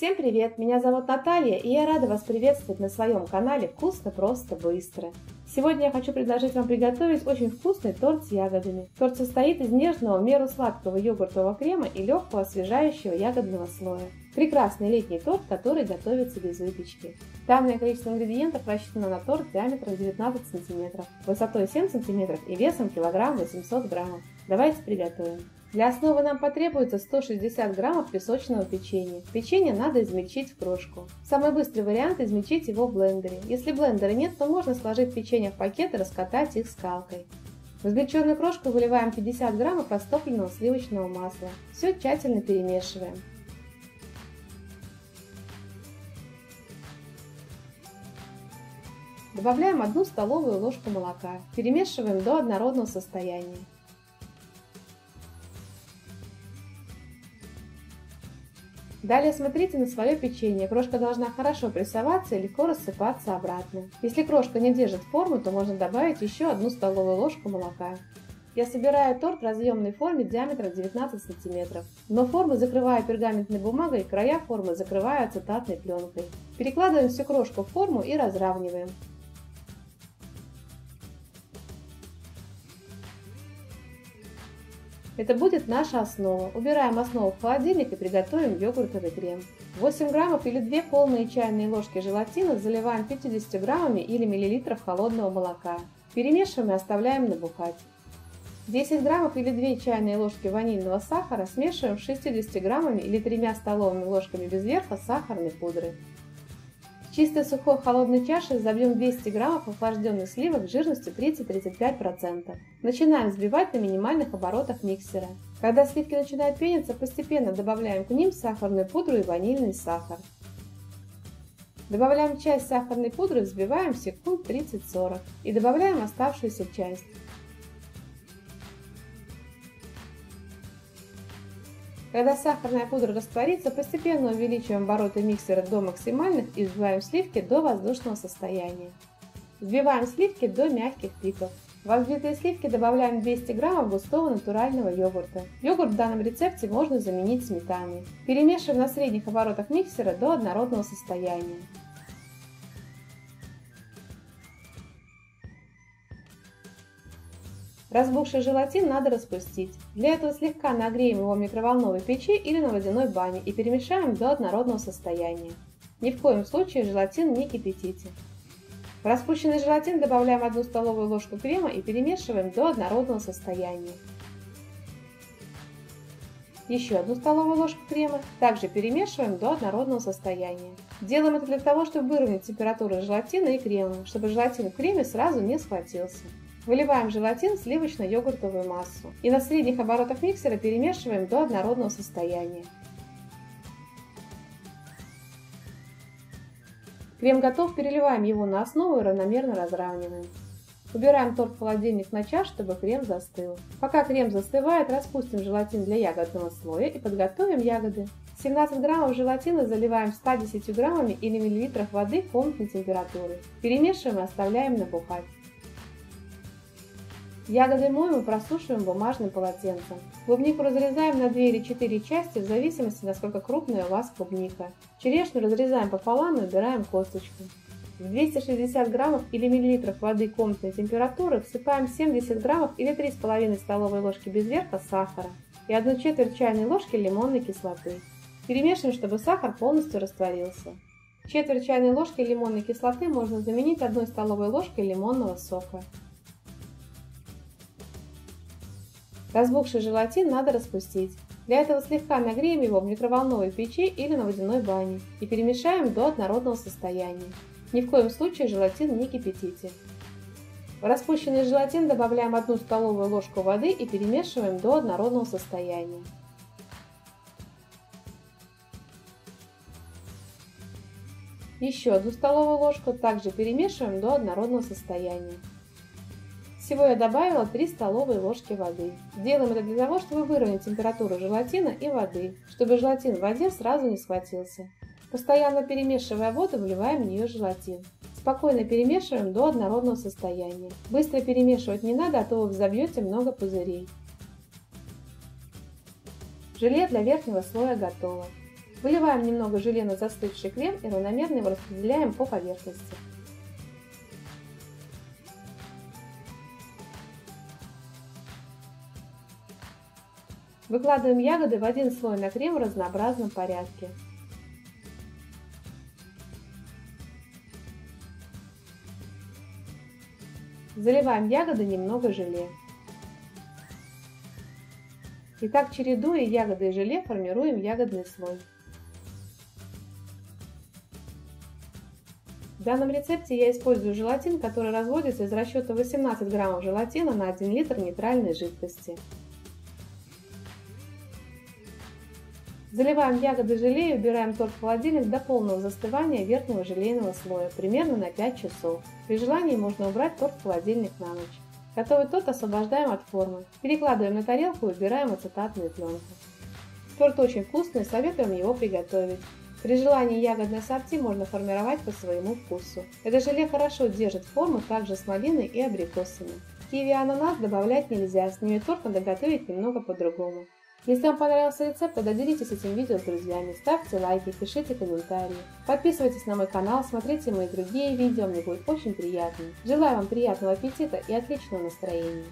Всем привет! Меня зовут Наталья, и я рада вас приветствовать на своем канале «Вкусно, просто, быстро». Сегодня я хочу предложить вам приготовить очень вкусный торт с ягодами. Торт состоит из нежного, в меру сладкого йогуртового крема и легкого освежающего ягодного слоя. Прекрасный летний торт, который готовится без выпечки. Данное количество ингредиентов рассчитано на торт диаметром 19 см, высотой 7 см и весом килограмм 800 граммов. Давайте приготовим. Для основы нам потребуется 160 граммов песочного печенья. Печенье надо измельчить в крошку. Самый быстрый вариант – измельчить его в блендере. Если блендера нет, то можно сложить печенье в пакет и раскатать их скалкой. В измельченную крошку выливаем 50 граммов растопленного сливочного масла. Все тщательно перемешиваем. Добавляем 1 столовую ложку молока. Перемешиваем до однородного состояния. Далее смотрите на свое печенье. Крошка должна хорошо прессоваться и легко рассыпаться обратно. Если крошка не держит форму, то можно добавить еще 1 столовую ложку молока. Я собираю торт в разъемной форме диаметром 19 см. Дно формы закрываю пергаментной бумагой, края формы закрываю ацетатной пленкой. Перекладываем всю крошку в форму и разравниваем. Это будет наша основа. Убираем основу в холодильник и приготовим йогуртовый крем. 8 граммов или 2 полные чайные ложки желатина заливаем 50 граммами или миллилитров холодного молока. Перемешиваем и оставляем набухать. 10 граммов или 2 чайные ложки ванильного сахара смешиваем с 60 граммами или 3 столовыми ложками без верха сахарной пудры. В чистой сухой холодной чаше забьем 200 граммов охлажденных сливок жирностью 30-35%. Начинаем взбивать на минимальных оборотах миксера. Когда сливки начинают пениться, постепенно добавляем к ним сахарную пудру и ванильный сахар. Добавляем часть сахарной пудры, взбиваем секунд 30-40 и добавляем оставшуюся часть. Когда сахарная пудра растворится, постепенно увеличиваем обороты миксера до максимальных и взбиваем сливки до воздушного состояния. Взбиваем сливки до мягких пиков. В взбитые сливки добавляем 200 граммов густого натурального йогурта. Йогурт в данном рецепте можно заменить сметаной. Перемешиваем на средних оборотах миксера до однородного состояния. Разбухший желатин надо распустить. Для этого слегка нагреем его в микроволновой печи или на водяной бане и перемешаем до однородного состояния. Ни в коем случае желатин не кипятите. В распущенный желатин добавляем 1 столовую ложку крема и перемешиваем до однородного состояния. Еще 1 столовую ложку крема, также перемешиваем до однородного состояния. Делаем это для того, чтобы выровнять температуру желатина и крема, чтобы желатин в креме сразу не схватился. Выливаем желатин в сливочно-йогуртовую массу и на средних оборотах миксера перемешиваем до однородного состояния. Крем готов, переливаем его на основу и равномерно разравниваем. Убираем торт в холодильник на час, чтобы крем застыл. Пока крем застывает, распустим желатин для ягодного слоя и подготовим ягоды. 17 граммов желатина заливаем 110 граммами или миллилитров воды комнатной температуры. Перемешиваем и оставляем набухать. Ягоды моем и просушиваем бумажным полотенцем. Клубнику разрезаем на 2 или 4 части в зависимости, насколько крупная у вас клубника. Черешню разрезаем пополам и убираем косточку. В 260 граммов или миллилитров воды комнатной температуры всыпаем 70 граммов или 3,5 столовой ложки без верха сахара и 1/4 чайной ложки лимонной кислоты. Перемешиваем, чтобы сахар полностью растворился. Четверть чайной ложки лимонной кислоты можно заменить 1 столовой ложкой лимонного сока. Разбухший желатин надо распустить. Для этого слегка нагреем его в микроволновой печи или на водяной бане и перемешаем до однородного состояния. Ни в коем случае желатин не кипятите. В распущенный желатин добавляем 1 столовую ложку воды и перемешиваем до однородного состояния. Еще 1 столовую ложку также перемешиваем до однородного состояния. Всего я добавила 3 столовые ложки воды. Делаем это для того, чтобы выровнять температуру желатина и воды, чтобы желатин в воде сразу не схватился. Постоянно перемешивая воду, вливаем в нее желатин. Спокойно перемешиваем до однородного состояния. Быстро перемешивать не надо, а то вы взобьете много пузырей. Желе для верхнего слоя готово. Выливаем немного желе на застывший крем и равномерно его распределяем по поверхности. Выкладываем ягоды в один слой на крем в разнообразном порядке. Заливаем ягоды немного желе. И так, чередуя ягоды и желе, формируем ягодный слой. В данном рецепте я использую желатин, который разводится из расчета 18 граммов желатина на 1 литр нейтральной жидкости. Заливаем ягоды желе и убираем торт в холодильник до полного застывания верхнего желейного слоя, примерно на 5 часов. При желании можно убрать торт в холодильник на ночь. Готовый торт освобождаем от формы. Перекладываем на тарелку и убираем ацетатную пленку. Торт очень вкусный, советуем его приготовить. При желании ягодное ассорти можно формировать по своему вкусу. Это желе хорошо держит форму также с малиной и абрикосами. Киви и ананас добавлять нельзя, с ними торт надо готовить немного по-другому. Если вам понравился рецепт, тогда делитесь этим видео с друзьями, ставьте лайки, пишите комментарии. Подписывайтесь на мой канал, смотрите мои другие видео, мне будет очень приятно. Желаю вам приятного аппетита и отличного настроения.